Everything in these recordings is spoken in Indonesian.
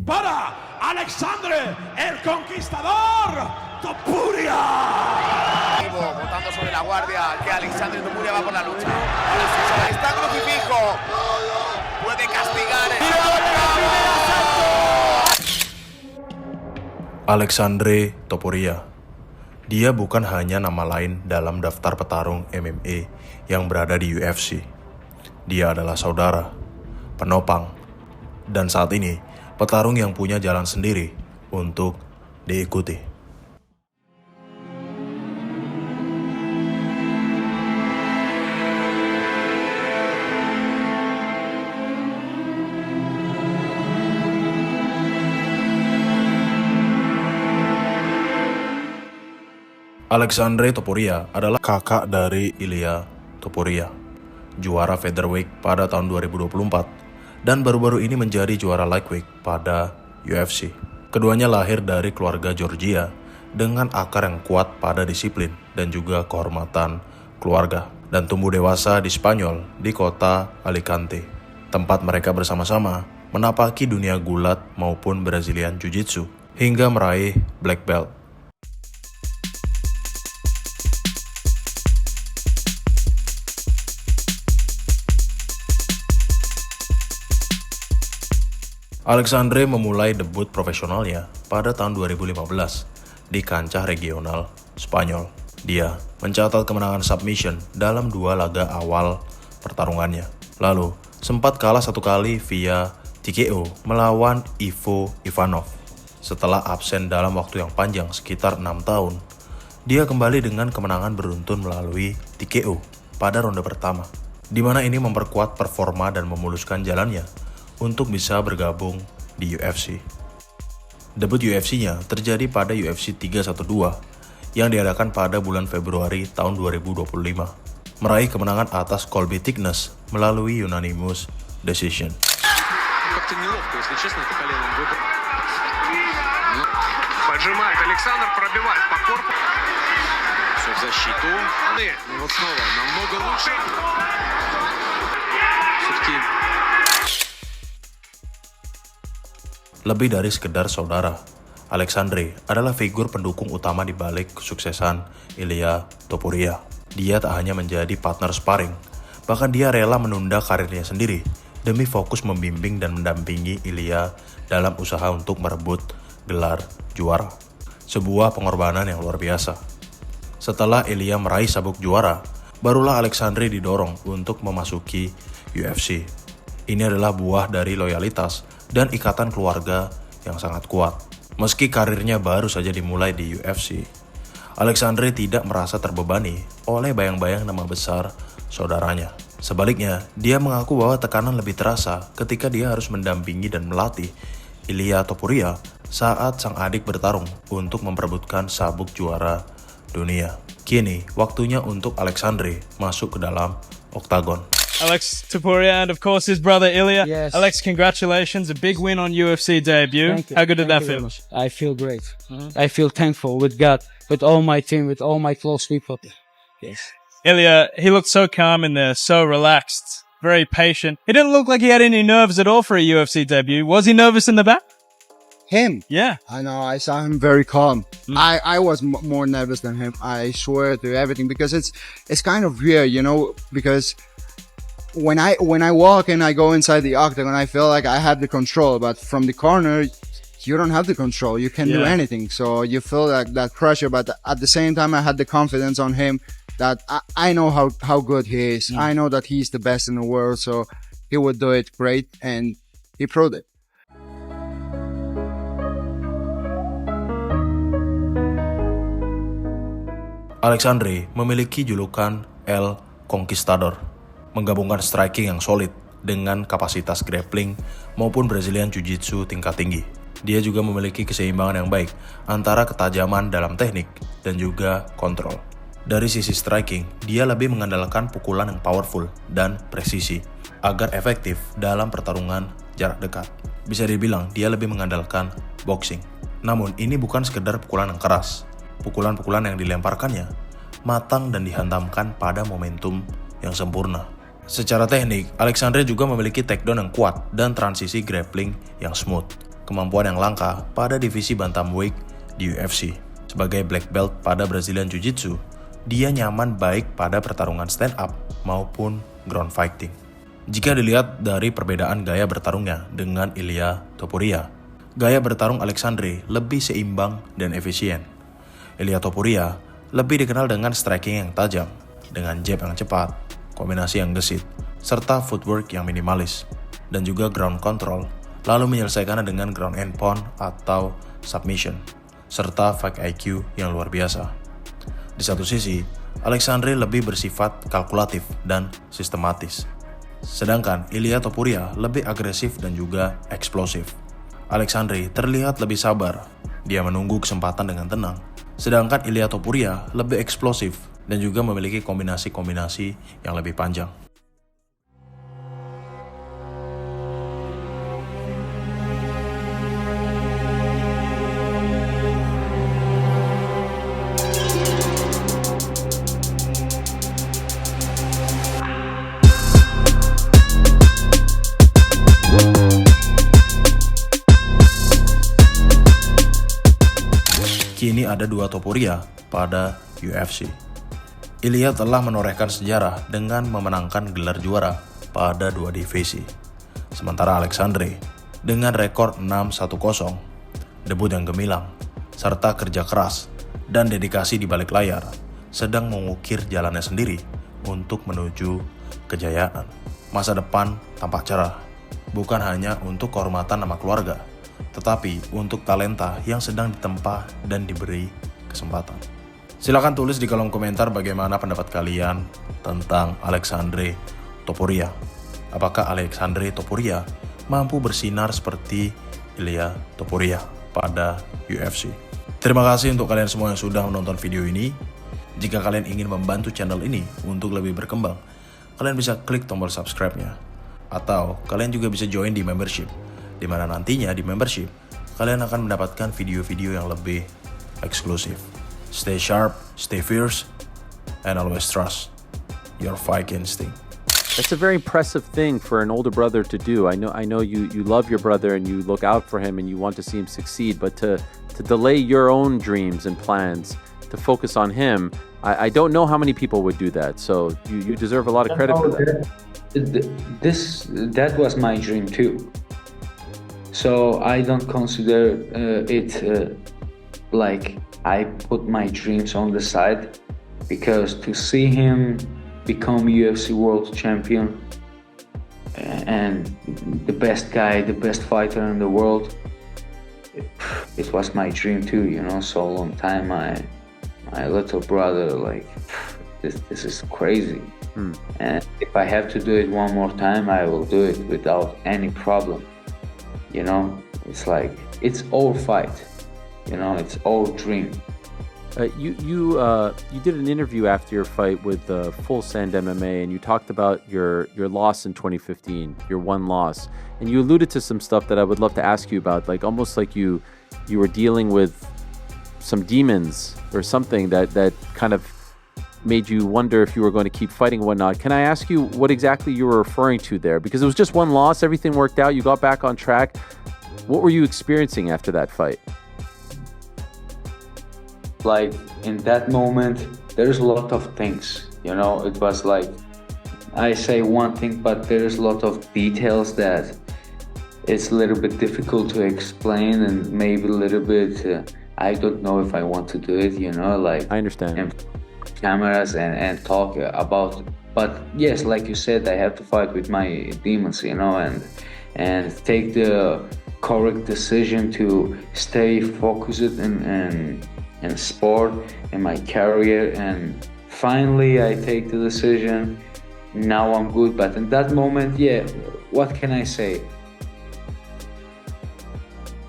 Para Alexandre el Conquistador Topuria. Botando sobre la guardia, que Alexandre Topuria va por la lucha. Ahora sí, está crucifijo. Puede castigar. Alexandre Topuria. Dia bukan hanya nama lain dalam daftar petarung MMA yang berada di UFC. Dia adalah saudara, penopang, dan saat ini petarung yang punya jalan sendiri untuk diikuti. Alexandre Topuria adalah kakak dari Ilia Topuria, juara featherweight pada tahun 2024 dan baru-baru ini menjadi juara lightweight pada UFC. Keduanya lahir dari keluarga Georgia dengan akar yang kuat pada disiplin dan juga kehormatan keluarga, dan tumbuh dewasa di Spanyol di kota Alicante, tempat mereka bersama-sama menapaki dunia gulat maupun Brazilian Jiu-Jitsu hingga meraih black belt. Alexandre memulai debut profesionalnya pada tahun 2015 di kancah regional Spanyol. Dia mencatat kemenangan submission dalam 2 laga awal pertarungannya. Lalu sempat kalah 1 kali via TKO melawan Ivo Ivanov. Setelah absen dalam waktu yang panjang sekitar 6 tahun, dia kembali dengan kemenangan beruntun melalui TKO pada ronde pertama, di mana ini memperkuat performa dan memuluskan jalannya untuk bisa bergabung di UFC. Debut UFC-nya terjadi pada UFC 312 yang diadakan pada bulan Februari tahun 2025, meraih kemenangan atas Colby Thickness melalui unanimous decision. Поджимает Александр, пробивает по корпусу. Все в защиту. И вот снова намного лучше. Все-таки Lebih dari sekedar saudara, Alexandre adalah figur pendukung utama di balik kesuksesan Ilia Topuria. Dia tak hanya menjadi partner sparring, bahkan dia rela menunda karirnya sendiri demi fokus membimbing dan mendampingi Ilia dalam usaha untuk merebut gelar juara. Sebuah pengorbanan yang luar biasa. Setelah Ilia meraih sabuk juara, barulah Alexandre didorong untuk memasuki UFC. Ini adalah buah dari loyalitas dan ikatan keluarga yang sangat kuat. Meski karirnya baru saja dimulai di UFC, Alexandre tidak merasa terbebani oleh bayang-bayang nama besar saudaranya. Sebaliknya, dia mengaku bahwa tekanan lebih terasa ketika dia harus mendampingi dan melatih Ilia Topuria saat sang adik bertarung untuk memperebutkan sabuk juara dunia. Kini, waktunya untuk Alexandre masuk ke dalam oktagon. Alex Topuria and of course his brother Ilia. Yes. Alex, congratulations, a big win on UFC debut. Thank you. How good did that Thank you very feel? much. I feel great. I feel thankful with God, with all my team, with all my close people. Yes. Ilia, he looked so calm in there, so relaxed, very patient. He didn't look like he had any nerves at all for a UFC debut. Was he nervous in the back? Him? Yeah. I know, I saw him very calm. I was more nervous than him. I swear to everything, because it's kind of weird, you know, because when I walk and I go inside the octagon, I feel like I have the control, but from the corner, you don't have the control. You can't do anything. So you feel like that pressure, but at the same time, I had the confidence on him that I know how good he is. I know that he's the best in the world, so he would do it great, and he proved it. Alexandre memiliki julukan El Conquistador, menggabungkan striking yang solid dengan kapasitas grappling maupun Brazilian Jiu-Jitsu tingkat tinggi. Dia juga memiliki keseimbangan yang baik antara ketajaman dalam teknik dan juga kontrol. Dari sisi striking, dia lebih mengandalkan pukulan yang powerful dan presisi agar efektif dalam pertarungan jarak dekat. Bisa dibilang dia lebih mengandalkan boxing. Namun ini bukan sekedar pukulan yang keras. Pukulan-pukulan yang dilemparkannya matang dan dihantamkan pada momentum yang sempurna. Secara teknik, Alexandre juga memiliki takedown yang kuat dan transisi grappling yang smooth. Kemampuan yang langka pada divisi bantamweight di UFC. Sebagai black belt pada Brazilian Jiu-Jitsu, dia nyaman baik pada pertarungan stand up maupun ground fighting. Jika dilihat dari perbedaan gaya bertarungnya dengan Ilia Topuria, gaya bertarung Alexandre lebih seimbang dan efisien. Ilia Topuria lebih dikenal dengan striking yang tajam, dengan jab yang cepat, kombinasi yang gesit, serta footwork yang minimalis, dan juga ground control, lalu menyelesaikannya dengan ground and pound atau submission, serta fight IQ yang luar biasa. Di satu sisi, Alexandre lebih bersifat kalkulatif dan sistematis, sedangkan Ilia Topuria lebih agresif dan juga eksplosif. Alexandre terlihat lebih sabar, dia menunggu kesempatan dengan tenang, sedangkan Ilia Topuria lebih eksplosif dan juga memiliki kombinasi-kombinasi yang lebih panjang. Kini ada dua Topuria pada UFC. Ilia telah menorehkan sejarah dengan memenangkan gelar juara pada dua divisi. Sementara Alexandre dengan rekor 6-1-0, debut yang gemilang, serta kerja keras dan dedikasi di balik layar, sedang mengukir jalannya sendiri untuk menuju kejayaan. Masa depan tampak cerah, bukan hanya untuk kehormatan nama keluarga, tetapi untuk talenta yang sedang ditempa dan diberi kesempatan. Silakan tulis di kolom komentar bagaimana pendapat kalian tentang Alexandre Topuria. Apakah Alexandre Topuria mampu bersinar seperti Ilia Topuria pada UFC? Terima kasih untuk kalian semua yang sudah menonton video ini. Jika kalian ingin membantu channel ini untuk lebih berkembang, kalian bisa klik tombol subscribe-nya. Atau kalian juga bisa join di membership, di mana nantinya di membership kalian akan mendapatkan video-video yang lebih eksklusif. Stay sharp, stay fierce, and always trust your fight instinct. That's a very impressive thing for an older brother to do. I know you love your brother and you look out for him and you want to see him succeed, but to delay your own dreams and plans to focus on him, I don't know how many people would do that. So you deserve a lot of credit for that. That was my dream too. So I don't consider it like I put my dreams on the side, because to see him become UFC World Champion and the best guy, the best fighter in the world, it was my dream too, you know. So long time my little brother, like, this is crazy. And if I have to do it one more time, I will do it without any problem. You know, it's like, it's our fight, you know, it's our dream. You did an interview after your fight with Full Send MMA, and you talked about your loss in 2015, your one loss, and you alluded to some stuff that I would love to ask you about, like almost like you were dealing with some demons or something that kind of made you wonder if you were going to keep fighting and whatnot. Can I ask you what exactly you were referring to there? Because it was just one loss, everything worked out, you got back on track. What were you experiencing after that fight? Like, in that moment, there's a lot of things, you know. It was like, I say one thing, but there's a lot of details that it's a little bit difficult to explain, and maybe a little bit, I don't know if I want to do it, you know, like. I understand. cameras and talk about. But yes, like you said, I have to fight with my demons, you know, and take the correct decision to stay focused in sport and my career. And finally, I take the decision. Now I'm good. But in that moment, yeah, what can I say?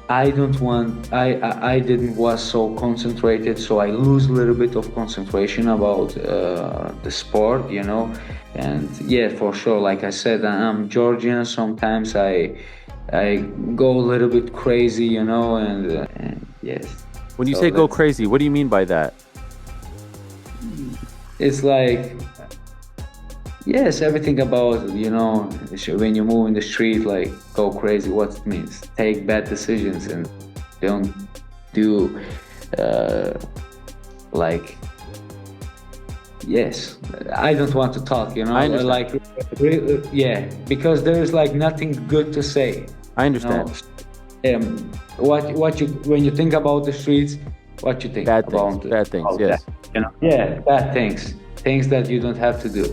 I didn't was so concentrated, so I lose a little bit of concentration about the sport, you know. And yeah, for sure, like I said, I'm Georgian. Sometimes I go a little bit crazy, you know, and yes. When you say go crazy, what do you mean by that? It's like, yes, everything about, you know, when you move in the street, like go crazy, what it means. Take bad decisions and don't do, like, yes, I don't want to talk, you know, I understand. like, yeah, because there is like nothing good to say. I understand. You know? When you think about the streets, what you think Bad about things, yes. that, you know? Yeah, bad things that you don't have to do.